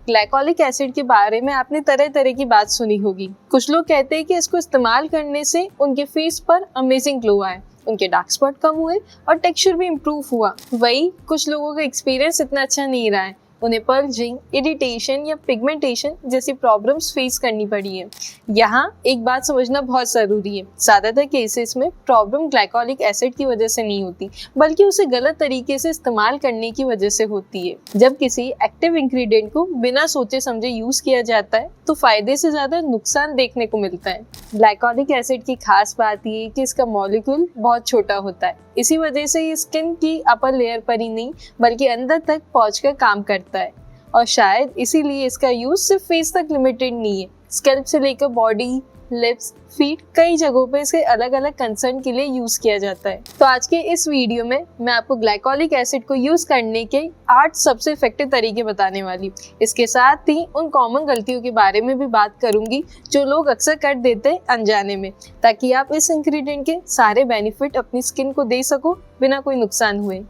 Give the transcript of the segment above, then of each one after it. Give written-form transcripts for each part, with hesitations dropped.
Glycolic acid के बारे में आपने तरह तरह की बात सुनी होगी। कुछ लोग कहते हैं कि इसको इस्तेमाल करने से उनके फेस पर अमेजिंग ग्लो आए, उनके डार्क स्पॉट कम हुए और टेक्सचर भी इम्प्रूव हुआ। वही कुछ लोगों का एक्सपीरियंस इतना अच्छा नहीं रहा है, उन्हें पर्जिंग, इरिटेशन या पिगमेंटेशन जैसी प्रॉब्लम्स फेस करनी पड़ी है। यहाँ एक बात समझना बहुत ज़रूरी है, ज़्यादातर केसेस में प्रॉब्लम ग्लाइकोलिक एसिड की वजह से नहीं होती, बल्कि उसे गलत तरीके से इस्तेमाल करने की वजह से होती है। जब किसी एक्टिव इंग्रेडिएंट को बिना सोचे समझे यूज़ किया जाता है तो फ़ायदे से ज़्यादा नुकसान देखने को मिलता है। ग्लाइकोलिक एसिड की खास बात ये है कि इसका मॉलिक्यूल बहुत छोटा होता है, इसी वजह से ये स्किन की अपर लेयर पर ही नहीं बल्कि अंदर तक पहुंचकर काम करता है। और शायद इसीलिए इसका यूज सिर्फ फेस तक लिमिटेड नहीं है, स्कैल्प से लेकर बॉडी, लिप्स, फीट, कई जगहों पे इसके अलग अलग कंसर्न के लिए यूज किया जाता है। तो आज के इस वीडियो में मैं आपको ग्लाइकोलिक एसिड को यूज करने के 8 सबसे इफेक्टिव तरीके बताने वाली हूँ। इसके साथ ही उन कॉमन गलतियों के बारे में भी बात करूंगी जो लोग अक्सर कर देते हैं अनजाने में, ताकि आप इस इंग्रेडिएंट के सारे बेनिफिट अपनी स्किन को दे सको बिना कोई नुकसान हुए।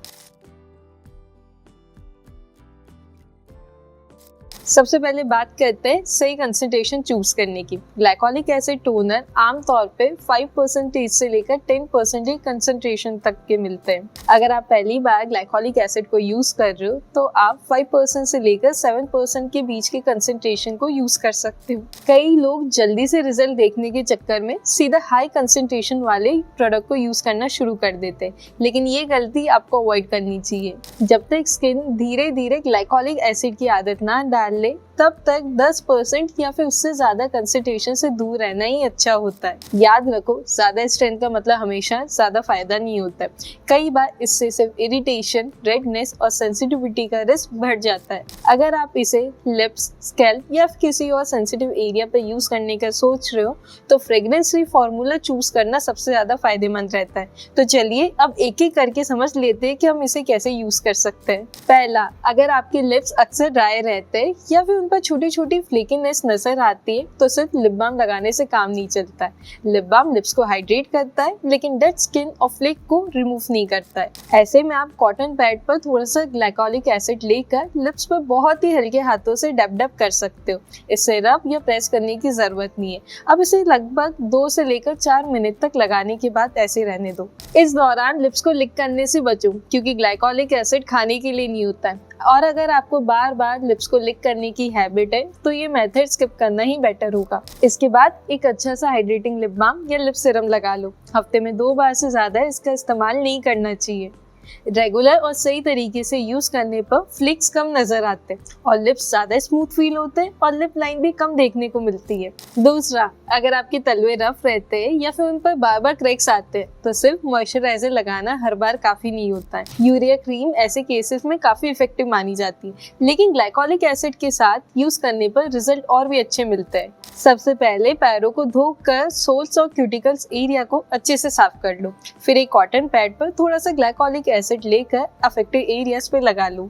सबसे पहले बात करते हैं सही कंसंट्रेशन चूज करने की। ग्लाइकोलिक एसिड टोनर आमतौर पे 5% से लेकर 10% कंसंट्रेशन तक के मिलते हैं। अगर आप पहली बार ग्लाइकोलिक एसिड को यूज कर रहे हो तो आप 5% से लेकर 7% के बीच के कंसंट्रेशन को यूज कर सकते हो। कई लोग जल्दी से रिजल्ट देखने के चक्कर में सीधा हाई कंसंट्रेशन वाले प्रोडक्ट को यूज करना शुरू कर देते हैं, लेकिन ये गलती आपको अवॉइड करनी चाहिए। जब तक स्किन धीरे धीरे ग्लाइकोलिक एसिड की आदत ना डाल ले तब तक 10% या फिर उससे ज्यादा कंसंट्रेशन से दूर रहना ही अच्छा होता है। याद रखो, ज्यादा स्ट्रेंथ का मतलब हमेशा ज्यादा फायदा नहीं होता है। कई बार इससे सिर्फ इरिटेशन, रेडनेस और सेंसिटिविटी का रिस्क बढ़ जाता है। अगर आप इसे लिप्स, स्कैल्प या किसी और सेंसिटिव एरिया पर यूज करने का सोच रहे हो तो फ्रेग्रेंस फ्री फॉर्मूला चूज करना सबसे ज्यादा फायदेमंद रहता है। तो चलिए अब एक एक करके समझ लेते हैं कि हम इसे कैसे यूज कर सकते हैं। पहला, अगर आपके लिप्स अक्सर ड्राई रहते हैं या फिर उन पर छोटी छोटी फ्लेकीनेस नजर आती है तो सिर्फ लिप बाम लगाने से काम नहीं चलता है। लिप बाम लिप्स को हाइड्रेट करता है लेकिन डेड स्किन और फ्लेक को रिमूव नहीं करता है। ऐसे में आप कॉटन पैड पर थोड़ा सा ग्लाइकोलिक एसिड लेकर लिप्स पर बहुत ही हल्के हाथों से डब डब कर सकते हो। इससे रब या प्रेस करने की जरूरत नहीं है। अब इसे लगभग 2 से लेकर 4 मिनट तक लगाने के बाद ऐसे रहने दो। इस दौरान लिप्स को लिक करने से बचो क्योंकि ग्लाइकोलिक एसिड खाने के लिए नहीं होता है। और अगर आपको बार बार लिप्स को लिक करने की हैबिट है तो ये मेथड स्किप करना ही बेटर होगा। इसके बाद एक अच्छा सा हाइड्रेटिंग लिप बाम या लिप सीरम लगा लो। हफ्ते में 2 बार से ज्यादा इसका इस्तेमाल नहीं करना चाहिए। रेगुलर और सही तरीके से यूज करने पर फ्लिक्स कम नजर आते हैं और लिप्स ज्यादा स्मूथ फील होते हैं और लिप लाइन भी कम देखने को मिलती है। दूसरा, अगर आपके तलवे रफ रहते हैं या फिर उन पर बार बार क्रैक्स आते हैं तो सिर्फ मॉइस्चराइजर लगाना हर बार काफी नहीं होता है। यूरिया क्रीम ऐसे केसेस में काफी इफेक्टिव मानी जाती है, लेकिन ग्लाइकोलिक एसिड के साथ यूज करने पर रिजल्ट और भी अच्छे मिलते हैं। सबसे पहले पैरों को धोकर सोल्स और क्यूटिकल्स एरिया को अच्छे से साफ कर लो। फिर एक कॉटन पैड पर थोड़ा सा ग्लाइकोलिक एसिड लेकर अफेक्टेड एरियाज पे लगा लो।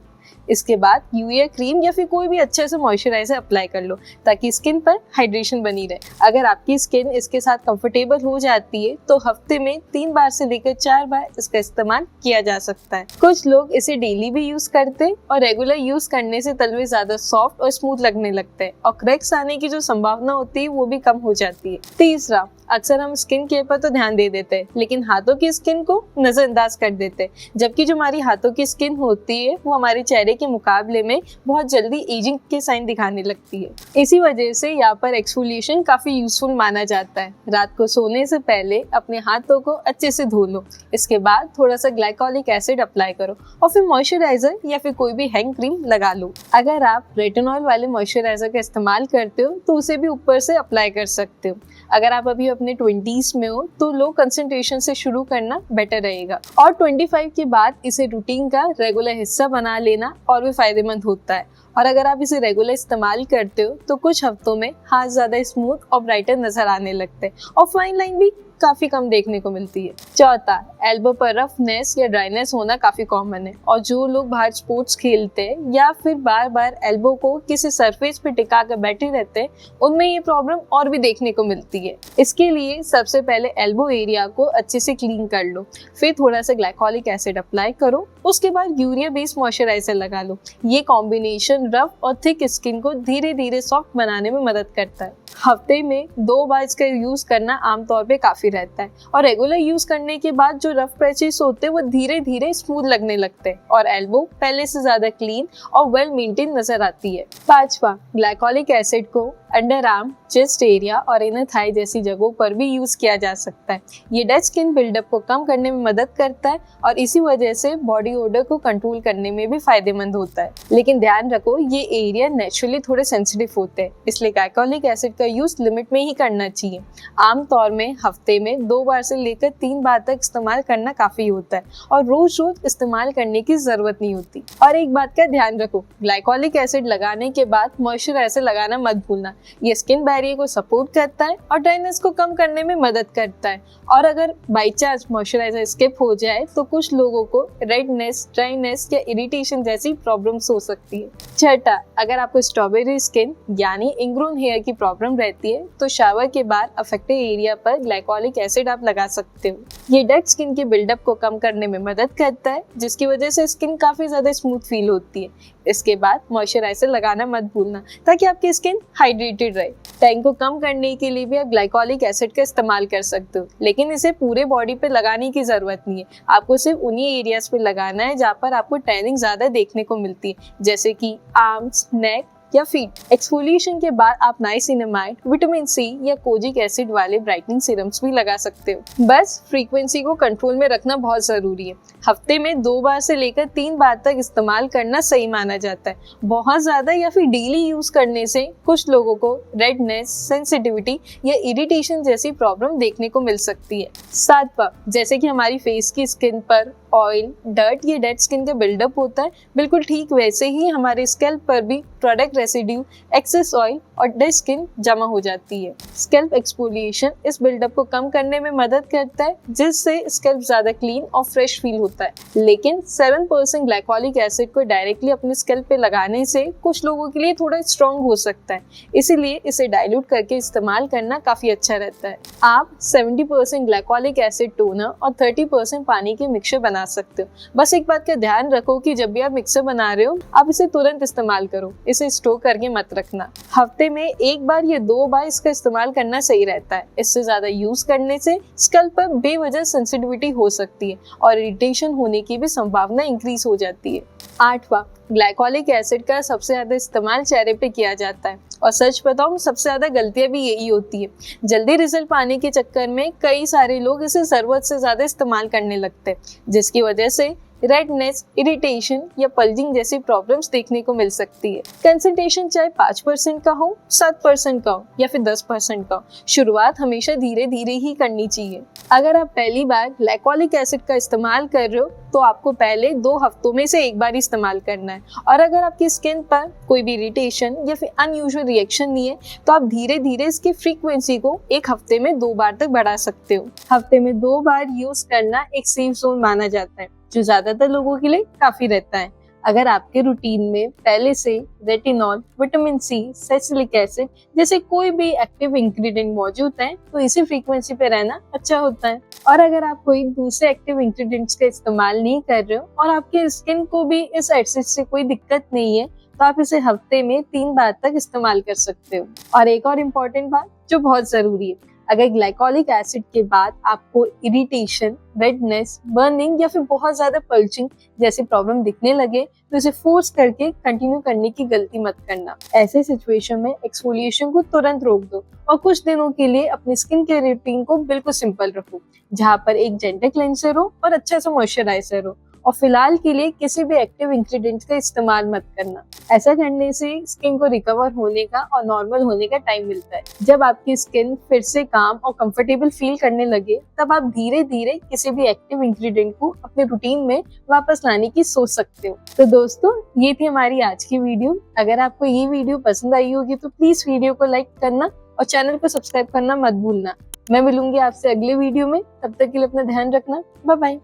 इसके बाद यूरिया क्रीम या फिर कोई भी अच्छे से मॉइस्चराइजर अप्लाई कर लो ताकि स्किन पर हाइड्रेशन बनी रहे। अगर आपकी स्किन इसके साथ कंफर्टेबल हो जाती है तो हफ्ते में 3 बार से लेकर 4 बार इसका इस्तेमाल किया जा सकता है। कुछ लोग इसे डेली भी यूज करते हैं और रेगुलर यूज करने से तलवे ज्यादा सॉफ्ट और स्मूथ लगने लगते हैं और क्रैक्स आने की जो संभावना होती है वो भी कम हो जाती है। तीसरा, अक्सर हम स्किन केयर पर तो ध्यान दे देते हैं लेकिन हाथों की स्किन को नजरअंदाज कर देते हैं, जबकि जो हमारी हाथों की स्किन होती है वो हमारे चेहरे के मुकाबले में बहुत जल्दी एजिंग के साइन दिखाने लगती है। इसी वजह से यहाँ पर एक्सफोलिएशन काफी यूजफुल माना जाता है। रात को सोने से पहले अपने हाथों को अच्छे से धो लो। इसके बाद थोड़ा सा ग्लाइकोलिक एसिड अप्लाई करो और फिर मॉइस्चराइजर या फिर कोई भी हैंड क्रीम लगा लो। अगर आप रेटिनॉल वाले मॉइस्चराइजर का इस्तेमाल करते हो तो उसे भी ऊपर से अप्लाई कर सकते हो। अगर आप अभी अपने 20s में हो तो लो कंसंट्रेशन से शुरू करना बेटर रहेगा और 25 के बाद इसे रूटीन का रेगुलर हिस्सा बना लेना और भी फायदेमंद होता है। और अगर आप इसे रेगुलर इस्तेमाल करते हो तो कुछ हफ्तों में हाथ ज्यादा स्मूथ और ब्राइटर नजर आने लगते हैं और फाइन लाइन भी काफी कम देखने को मिलती है। चौथा, एल्बो पर रफनेस या ड्राइनेस होना काफी कॉमन है और जो लोग बाहर स्पोर्ट्स खेलते हैं या फिर बार बार एल्बो को किसी सरफेस पे टिका कर बैठे रहते हैं, उनमें ये प्रॉब्लम और भी देखने को मिलती है। इसके लिए सबसे पहले एल्बो एरिया को अच्छे से क्लीन कर लो, फिर थोड़ा सा ग्लाइकोलिक एसिड अप्लाई करो, उसके बाद यूरिया बेस्ड मॉइस्चराइजर लगा लो। ये कॉम्बिनेशन रफ और थिक स्किन को धीरे धीरे सॉफ्ट बनाने में मदद करता है। हफ्ते में 2 बार इसका यूज करना आमतौर पे काफी रहता है और रेगुलर यूज करने के बाद जो रफ पैचेस होते हैं वो धीरे धीरे स्मूथ लगने लगते हैं और एल्बो पहले से ज्यादा क्लीन और वेल मेंटेन नजर आती है। पांचवा, ग्लाइकोलिक एसिड को अंडर आर्म, चेस्ट एरिया और इनर थाई जैसी जगहों पर भी यूज किया जा सकता है। ये डेड स्किन बिल्डअप को कम करने में मदद करता है और इसी वजह से बॉडी ओडर को कंट्रोल करने में भी फायदेमंद होता है। लेकिन ध्यान रखो, ये एरिया नेचुरली थोड़े सेंसिटिव होते हैं, इसलिए ग्लाइकोलिक एसिड का यूज लिमिट में ही करना चाहिए। आमतौर में हफ्ते में 2 बार से लेकर 3 बार तक इस्तेमाल करना काफी होता है और रोज रोज इस्तेमाल करने की जरूरत नहीं होती। और एक बात का ध्यान रखो, ग्लाइकोलिक एसिड लगाने के बाद मॉइस्चराइजर लगाना मत भूलना। ये स्किन बैरियर को सपोर्ट करता है और ड्राइनेस को कम करने में मदद करता है। और अगर बाई चांस मॉइस्चराइजर स्किप हो जाए तो कुछ लोगों को रेडनेस, ड्राइनेस या इरिटेशन जैसी प्रॉब्लम्स हो सकती है। छठा, अगर आपको स्ट्रॉबेरी स्किन यानी इंग्रोन हेयर की प्रॉब्लम रहती है तो शावर के बाद अफेक्टेड एरिया पर ग्लाइकोलिक एसिड आप लगा सकते हो। ये डेड स्किन के बिल्डअप को कम करने में मदद करता है, जिसकी वजह से स्किन काफी ज्यादा स्मूथ फील होती है। इसके बाद मॉइस्चराइजर लगाना मत भूलना ताकि आपकी स्किन हाइड्रेटेड रहे। टैन को कम करने के लिए भी आप ग्लाइकोलिक एसिड का इस्तेमाल कर सकते हो, लेकिन इसे पूरे बॉडी पे लगाने की जरूरत नहीं है। आपको सिर्फ उन्हीं एरियाज पे लगाना है जहाँ पर आपको टैनिंग ज्यादा देखने को मिलती है, जैसे कि आर्म्स, नेक या फीट। एक्सफोलिएशन के बाद आप नाइसिनामाइड, विटामिन सी या कोजिक एसिड वाले ब्राइटनिंग सीरम्स भी लगा सकते हो। बस फ्रीक्वेंसी को कंट्रोल में रखना बहुत जरूरी है। हफ्ते में 2 बार से लेकर 3 बार तक इस्तेमाल करना सही माना जाता है। बहुत ज्यादा या फिर डेली यूज करने से कुछ लोगों को रेडनेस, सेंसिटिविटी या इरिटेशन जैसी प्रॉब्लम देखने को मिल सकती है। 7वां, जैसे कि हमारी फेस की स्किन पर ऑयल, डर्ट या डेड स्किन का बिल्डअप होता है, बिल्कुल ठीक वैसे ही हमारे स्कैल्प पर भी प्रोडक्ट रेसिड्यू, एक्सेस ऑयल और डेड स्किन जमा हो जाती है। स्कैल्प एक्सफोलिएशन इस बिल्डअप को कम करने में मदद करता है, जिससे स्कैल्प ज्यादा क्लीन और फ्रेश फील होता है। लेकिन 7% ग्लाइकोलिक एसिड को डायरेक्टली अपने स्कैल्प पे लगाने से कुछ लोगों के लिए थोड़ा स्ट्रॉन्ग हो सकता है, इसीलिए इसे डाइल्यूट करके इस्तेमाल करना काफी अच्छा रहता है। आप 70% ग्लाइकोलिक एसिड टोनर और 30% पानी के मिक्सचर बना सकते हो। बस एक बात का ध्यान रखो कि जब भी आप मिक्सर बना रहे हो, आप इसे तुरंत इस्तेमाल करो, इसे स्टोर करके मत रखना। हफ्ते में 1 बार या 2 बार इसका इस्तेमाल करना सही रहता है। इससे ज्यादा यूज करने से स्कैल्प पर बेवजह सेंसिटिविटी हो सकती है और इरिटेशन होने की भी संभावना इंक्रीज हो जाती है। 8वां, ग्लाइकोलिक एसिड का सबसे ज्यादा इस्तेमाल चेहरे पे किया जाता है और सच बताऊं, सबसे ज्यादा गलतियां भी यही होती है। जल्दी रिजल्ट पाने के चक्कर में कई सारे लोग इसे जरूरत से ज्यादा इस्तेमाल करने लगते हैं, जिसकी वजह से रेडनेस, इरिटेशन या पल्जिंग जैसी प्रॉब्लम्स देखने को मिल सकती है। कंसंट्रेशन चाहे 5% का हो, 7% का हो या फिर 10% का हो, शुरुआत हमेशा धीरे धीरे ही करनी चाहिए। अगर आप पहली बार ग्लाइकोलिक एसिड का इस्तेमाल कर रहे हो तो आपको पहले 2 हफ्तों में से 1 बार इस्तेमाल करना है, और अगर आपकी स्किन पर कोई भी इरिटेशन या फिर अनयूजुअल रिएक्शन नहीं है तो आप धीरे धीरे इसकी फ्रीक्वेंसी को 1 हफ्ते में 2 बार तक बढ़ा सकते हो। हफ्ते में 2 बार यूज करना एक सेफ जोन माना जाता है, जो ज्यादातर लोगों के लिए काफी रहता है। अगर आपके रूटीन में पहले से retinol, vitamin C, salicylic acid जैसे कोई भी एक्टिव इंग्रेडिएंट मौजूद है तो इसी फ्रीक्वेंसी पे रहना अच्छा होता है। और अगर आप कोई दूसरे एक्टिव इंग्रेडिएंट्स का इस्तेमाल नहीं कर रहे हो और आपके स्किन को भी इस एसिड से कोई दिक्कत नहीं है तो आप इसे हफ्ते में 3 बार तक इस्तेमाल कर सकते हो। और एक और इम्पोर्टेंट बात जो बहुत जरूरी है, अगर ग्लाइकोलिक एसिड के बाद आपको इरिटेशन, रेडनेस, बर्निंग या फिर बहुत ज्यादा पल्चिंग जैसी प्रॉब्लम दिखने लगे तो इसे फोर्स करके कंटिन्यू करने की गलती मत करना। ऐसे सिचुएशन में एक्सफोलिएशन को तुरंत रोक दो और कुछ दिनों के लिए अपनी स्किन केयर रूटीन को बिल्कुल सिंपल रखो, जहाँ पर एक जेंटल क्लेंसर हो और अच्छा सा मॉइस्चराइजर हो, और फिलहाल के लिए किसी भी एक्टिव इंग्रेडिएंट्स का इस्तेमाल मत करना। ऐसा करने से स्किन को रिकवर होने का और नॉर्मल होने का टाइम मिलता है। जब आपकी स्किन फिर से काम और कंफर्टेबल फील करने लगे तब आप धीरे धीरे किसी भी एक्टिव इंग्रेडिएंट को अपने रूटीन में वापस लाने की सोच सकते हो। तो दोस्तों, ये थी हमारी आज की वीडियो। अगर आपको ये वीडियो पसंद आई होगी तो प्लीज वीडियो को लाइक करना और चैनल को सब्सक्राइब करना मत भूलना। मैं मिलूंगी आपसे अगले वीडियो में, तब तक के लिए अपना ध्यान रखना। Bye bye.